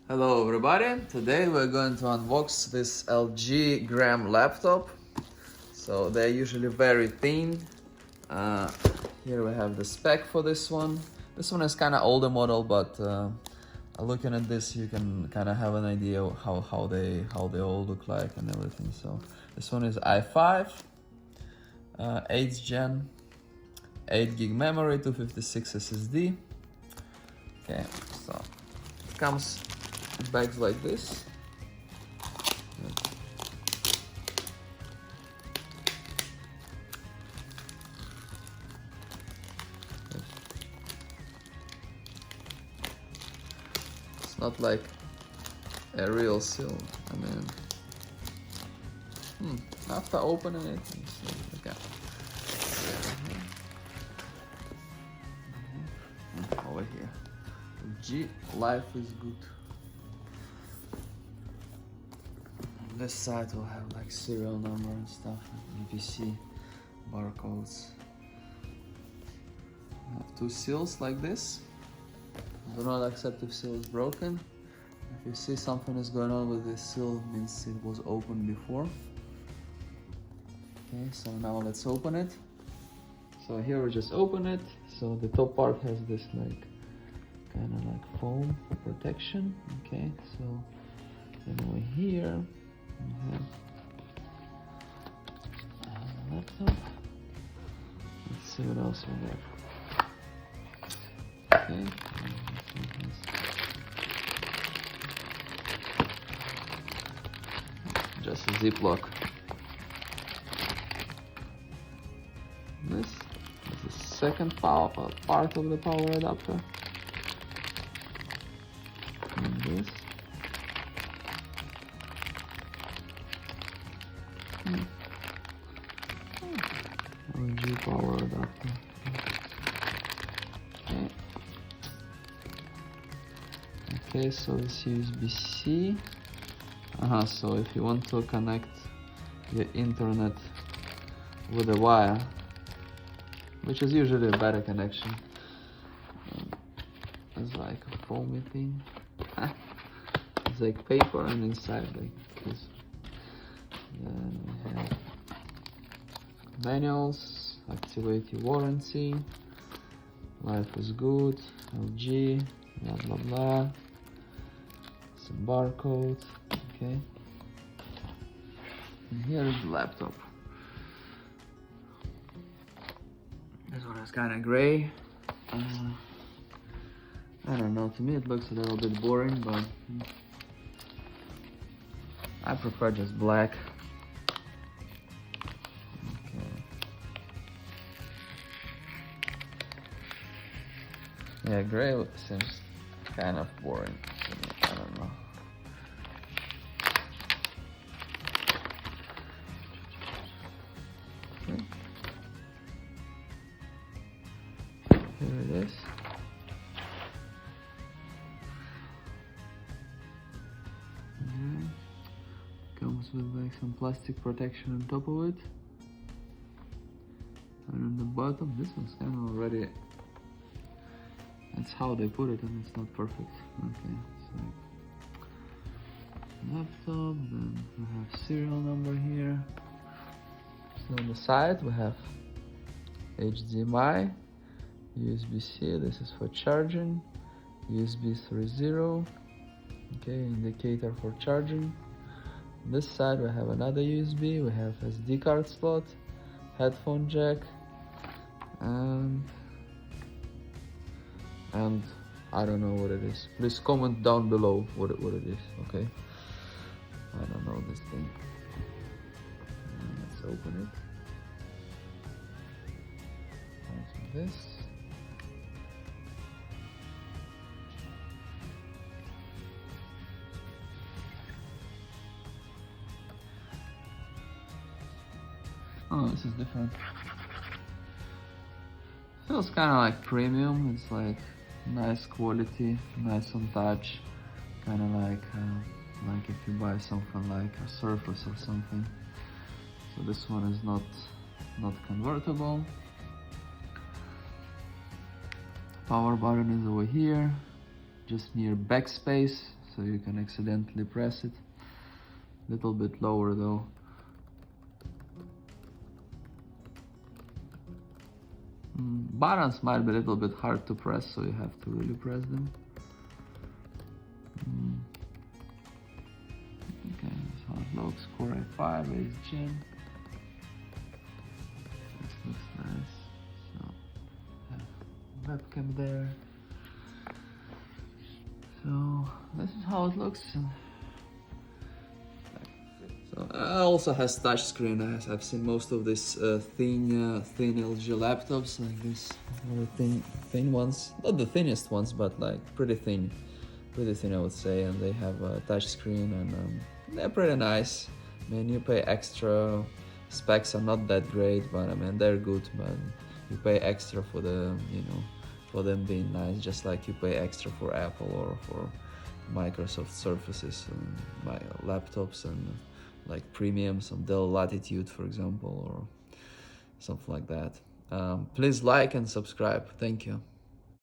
Hello everybody, today we're going to unbox this LG Gram laptop. So they're usually very thin. Here we have the spec for this one. This one is kind of older model, but looking at this you can kind of have an idea how they all look like and everything. So this one is i5, 8th gen, 8 gig memory, 256 SSD. Okay, so it comes bags like this. It's not like a real seal. I mean, after opening it, okay. Over here, G, life is good. On this side we'll have like serial number and stuff, VPC, barcodes. We have two seals like this. Do not accept if seal is broken. If you see something is going on with this seal, it means it was opened before. Okay, so now let's open it. So here we just open it. So the top part has this like kind of like foam for protection. Okay, so then over here we have the laptop. Let's see what else we have. Okay. Just a ziplock. This is the second part of the power adapter. And this. LG power adapter. Okay, so it's USB-C. So if you want to connect your internet with a wire, which is usually a better connection, it's like a foamy thing. It's like paper and inside like this. Then we have manuals, activate your warranty, life is good, LG, blah blah blah. Some barcode, okay. And here is the laptop. This one is kind of gray. I don't know, to me it looks a little bit boring, but I prefer just black. Okay. Yeah, gray seems kind of boring to me. I don't know. Okay. Here it is. Comes with like some plastic protection on top of it. And on the bottom, this one's kind of already, that's how they put it, and it's not perfect. Okay, so laptop, then we have serial number here. So on the side we have HDMI, USB-C, this is for charging, USB 3.0, okay, indicator for charging. On this side we have another USB, we have SD card slot, headphone jack, and I don't know what it is. Please comment down below what it is, okay? I don't know this thing. Let's open it. Like this. Oh, this is different. Feels kind of like premium. It's like nice quality, nice on touch, kind of like if you buy something like a Surface or something. So this one is not convertible. Power button is over here, just near backspace, so you can accidentally press it. Little bit lower though. Buttons might be a little bit hard to press, so you have to really press them. Okay, that's how it looks. Core i5, 8th gen. This looks nice. So, webcam there. So this is how it looks. So it also has touchscreen. I've seen most of these thin LG laptops like this, very thin ones. Not the thinnest ones, but like pretty thin I would say. And they have a touchscreen, and they're pretty nice. I mean, you pay extra. Specs are not that great, but I mean they're good. But you pay extra for the, you know, for them being nice, just like you pay extra for Apple or for Microsoft Surfaces and my laptops and like premium, some Dell Latitude, for example, or something like that. Please like and subscribe. Thank you.